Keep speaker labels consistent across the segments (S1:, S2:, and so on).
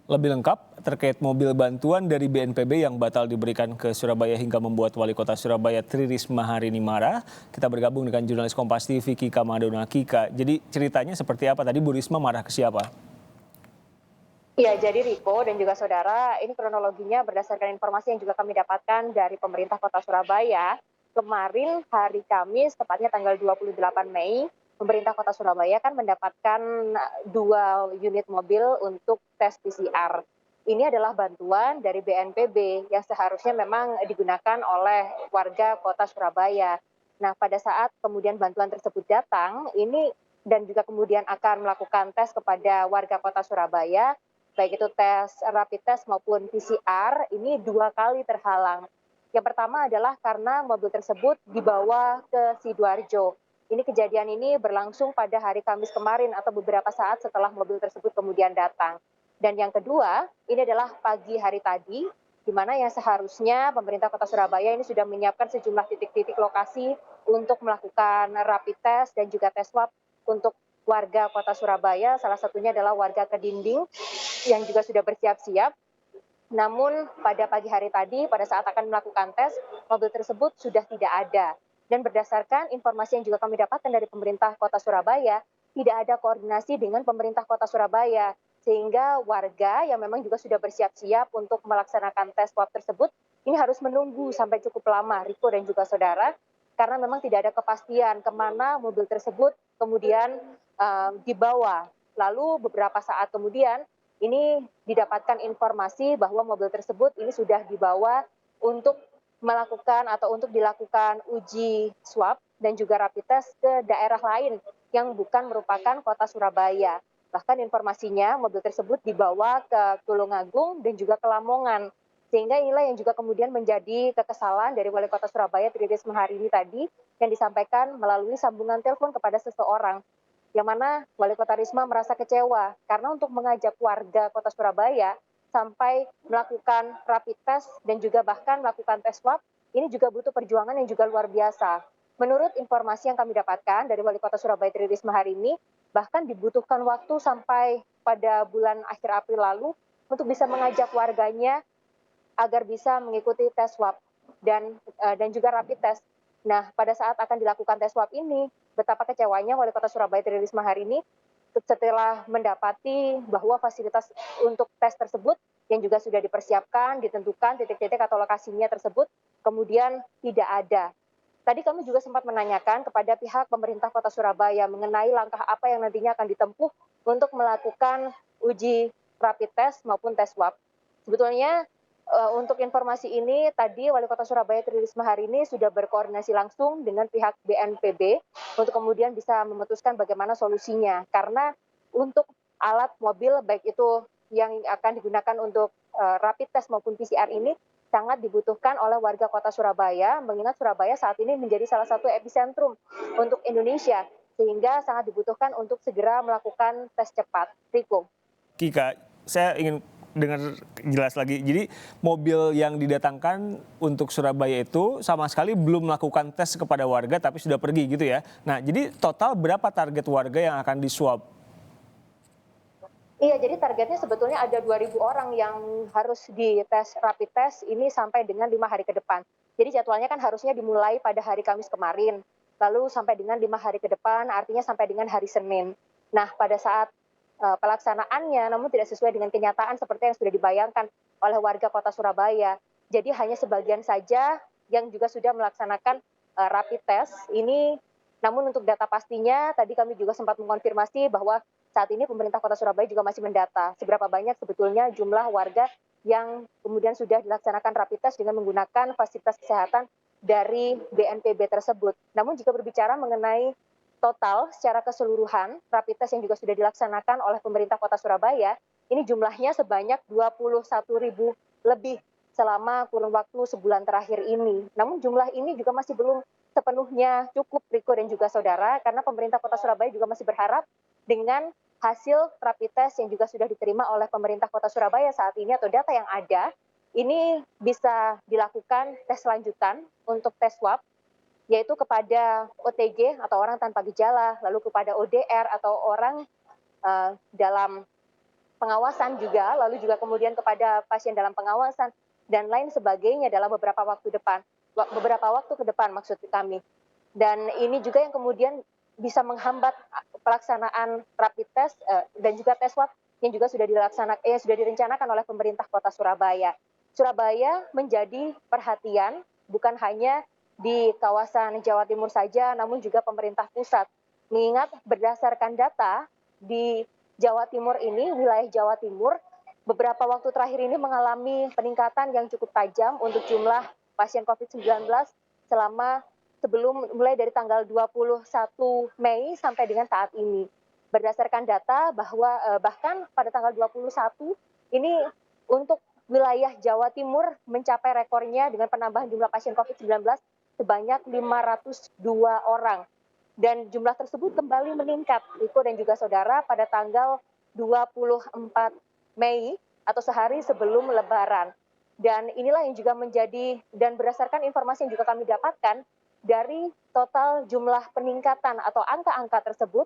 S1: Lebih lengkap terkait mobil bantuan dari BNPB yang batal diberikan ke Surabaya hingga membuat Wali Kota Surabaya Tri Risma hari ini marah. Kita bergabung dengan jurnalis Kompas TV Kika Madona. Kika, jadi ceritanya seperti apa tadi Bu Risma marah ke siapa?
S2: Iya, jadi Riko dan juga saudara, ini kronologinya berdasarkan informasi yang juga kami dapatkan dari pemerintah Kota Surabaya. Kemarin hari Kamis, tepatnya tanggal 28 Mei, pemerintah Kota Surabaya kan mendapatkan 2 unit mobil untuk tes PCR. Ini adalah bantuan dari BNPB yang seharusnya memang digunakan oleh warga Kota Surabaya. Nah, pada saat kemudian bantuan tersebut datang, ini dan juga kemudian akan melakukan tes kepada warga Kota Surabaya, baik itu tes rapid test maupun PCR, ini 2 kali terhalang. Yang pertama adalah karena mobil tersebut dibawa ke Sidoarjo. Ini kejadian ini berlangsung pada hari Kamis kemarin atau beberapa saat setelah mobil tersebut kemudian datang. Dan yang kedua, ini adalah pagi hari tadi, di mana yang seharusnya pemerintah Kota Surabaya ini sudah menyiapkan sejumlah titik-titik lokasi untuk melakukan rapid test dan juga tes swab untuk warga Kota Surabaya, salah satunya adalah warga Kedinding yang juga sudah bersiap-siap. Namun pada pagi hari tadi pada saat akan melakukan tes, mobil tersebut sudah tidak ada. Dan berdasarkan informasi yang juga kami dapatkan dari pemerintah Kota Surabaya, tidak ada koordinasi dengan pemerintah Kota Surabaya. Sehingga warga yang memang juga sudah bersiap-siap untuk melaksanakan tes swab tersebut, ini harus menunggu sampai cukup lama, Riko dan juga saudara, karena memang tidak ada kepastian kemana mobil tersebut kemudian dibawa. Lalu beberapa saat kemudian ini didapatkan informasi bahwa mobil tersebut ini sudah dibawa untuk melakukan atau untuk dilakukan uji swab dan juga rapid test ke daerah lain yang bukan merupakan kota Surabaya. Bahkan informasinya mobil tersebut dibawa ke Tulungagung dan juga ke Lamongan. Sehingga inilah yang juga kemudian menjadi kekesalan dari Wali Kota Surabaya Tri Risma hari ini tadi yang disampaikan melalui sambungan telepon kepada seseorang, yang mana Wali Kota Risma merasa kecewa karena untuk mengajak warga Kota Surabaya sampai melakukan rapid test dan juga bahkan melakukan tes swab, ini juga butuh perjuangan yang juga luar biasa. Menurut informasi yang kami dapatkan dari Wali Kota Surabaya Tri Risma hari ini, bahkan dibutuhkan waktu sampai pada bulan akhir April lalu untuk bisa mengajak warganya agar bisa mengikuti tes swab dan juga rapid test. Nah, pada saat akan dilakukan tes swab ini, betapa kecewanya Wali Kota Surabaya Tri Risma hari ini setelah mendapati bahwa fasilitas untuk tes tersebut yang juga sudah dipersiapkan, ditentukan titik-titik atau lokasinya tersebut, kemudian tidak ada. Tadi kami juga sempat menanyakan kepada pihak pemerintah Kota Surabaya mengenai langkah apa yang nantinya akan ditempuh untuk melakukan uji rapid test maupun tes swab. Sebetulnya untuk informasi ini tadi Wali Kota Surabaya Tri Risma hari ini sudah berkoordinasi langsung dengan pihak BNPB untuk kemudian bisa memutuskan bagaimana solusinya. Karena untuk alat mobil baik itu yang akan digunakan untuk rapid test maupun PCR ini sangat dibutuhkan oleh warga Kota Surabaya, mengingat Surabaya saat ini menjadi salah satu epicentrum untuk Indonesia, sehingga sangat dibutuhkan untuk segera melakukan tes cepat. Riko.
S1: Kika, saya ingin dengar jelas lagi. Jadi mobil yang didatangkan untuk Surabaya itu sama sekali belum melakukan tes kepada warga tapi sudah pergi gitu ya. Nah, jadi total berapa target warga yang akan diswab?
S2: Iya, jadi targetnya sebetulnya ada 2.000 orang yang harus dites rapid test ini sampai dengan 5 hari ke depan. Jadi jadwalnya kan harusnya dimulai pada hari Kamis kemarin, lalu sampai dengan 5 hari ke depan, artinya sampai dengan hari Senin. Nah, pada saat pelaksanaannya, namun tidak sesuai dengan kenyataan seperti yang sudah dibayangkan oleh warga Kota Surabaya. Jadi hanya sebagian saja yang juga sudah melaksanakan rapid test ini. Namun untuk data pastinya, tadi kami juga sempat mengonfirmasi bahwa saat ini pemerintah Kota Surabaya juga masih mendata seberapa banyak sebetulnya jumlah warga yang kemudian sudah dilaksanakan rapid test dengan menggunakan fasilitas kesehatan dari BNPB tersebut. Namun jika berbicara mengenai total secara keseluruhan rapid test yang juga sudah dilaksanakan oleh pemerintah Kota Surabaya, ini jumlahnya sebanyak 21.000 lebih selama kurun waktu sebulan terakhir ini. Namun jumlah ini juga masih belum sepenuhnya cukup, Riko dan juga saudara, karena pemerintah Kota Surabaya juga masih berharap dengan hasil rapid test yang juga sudah diterima oleh pemerintah Kota Surabaya saat ini atau data yang ada, ini bisa dilakukan tes lanjutan untuk tes swab, yaitu kepada OTG atau orang tanpa gejala, lalu kepada ODR atau orang dalam pengawasan juga, lalu juga kemudian kepada pasien dalam pengawasan dan lain sebagainya dalam beberapa waktu ke depan maksud kami. Dan ini juga yang kemudian bisa menghambat pelaksanaan rapid test dan juga tes swab yang juga sudah direncanakan oleh pemerintah Kota Surabaya. Surabaya menjadi perhatian bukan hanya di kawasan Jawa Timur saja, namun juga pemerintah pusat. Mengingat berdasarkan data di Jawa Timur ini, wilayah Jawa Timur, beberapa waktu terakhir ini mengalami peningkatan yang cukup tajam untuk jumlah pasien COVID-19 mulai dari tanggal 21 Mei sampai dengan saat ini. Berdasarkan data bahwa bahkan pada tanggal 21 ini untuk wilayah Jawa Timur mencapai rekornya dengan penambahan jumlah pasien COVID-19 sebanyak 502 orang. Dan jumlah tersebut kembali meningkat, Riko dan juga saudara, pada tanggal 24 Mei atau sehari sebelum Lebaran. Dan inilah yang juga dan berdasarkan informasi yang juga kami dapatkan, dari total jumlah peningkatan atau angka-angka tersebut,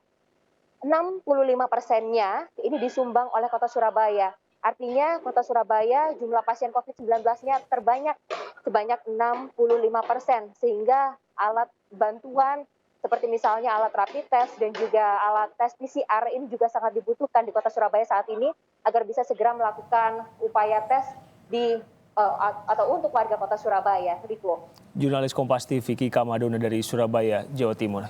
S2: 65%-nya ini disumbang oleh Kota Surabaya. Artinya Kota Surabaya jumlah pasien COVID-19-nya terbanyak sebanyak 65%, sehingga alat bantuan seperti misalnya alat rapid test dan juga alat tes PCR ini juga sangat dibutuhkan di Kota Surabaya saat ini agar bisa segera melakukan upaya tes atau untuk warga Kota Surabaya. Riko.
S1: Jurnalis Kompas TV Kika Madona dari Surabaya, Jawa Timur.